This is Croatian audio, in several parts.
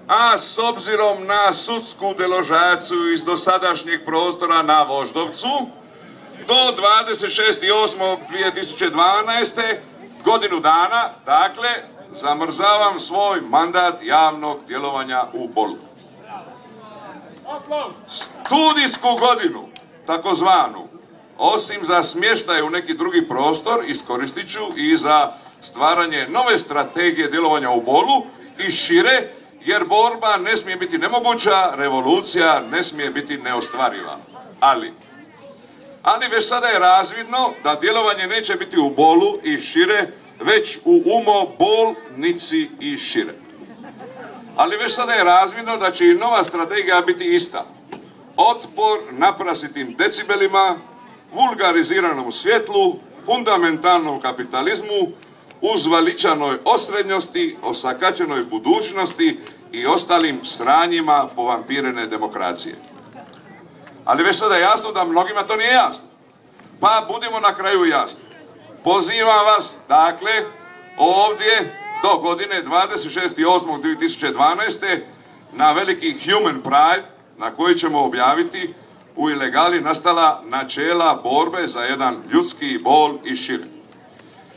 a s obzirom na sudsku deložaciju iz dosadašnjeg prostora na Voždovcu, do 26.8.2012. godinu dana, dakle, zamrzavam svoj mandat javnog djelovanja u Bolu. Studijsku godinu, takozvanu, osim za smještaj u neki drugi prostor, iskoristit ću i za stvaranje nove strategije djelovanja u Bolu i šire, jer borba ne smije biti nemoguća, revolucija ne smije biti neostvariva. Ali već sada je razvidno da djelovanje neće biti u Bolu i šire, već u Bolnici i šire. Ali već sada je razvidno da će i nova strategija biti ista. Otpor naprasitim decibelima, vulgariziranom svjetlu, fundamentalnom kapitalizmu, uzvaličanoj osrednjosti, osakaćenoj budućnosti i ostalim sranjima povampirene demokracije. Ali već sada je jasno da mnogima to nije jasno. Pa budimo na kraju jasni. Pozivam vas, dakle, ovdje do godine 26.8.2012. na veliki Human Pride, na koji ćemo objaviti u ilegali nastala načela borbe za jedan ljudski Bol i šire.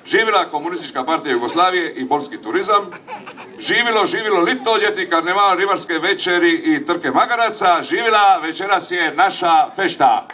Živjela Komunistička partija Jugoslavije i bolski turizam, živjelo lito, ljetni karneval, ribarske večeri i trke magaraca, živjela, večeras je naša fešta.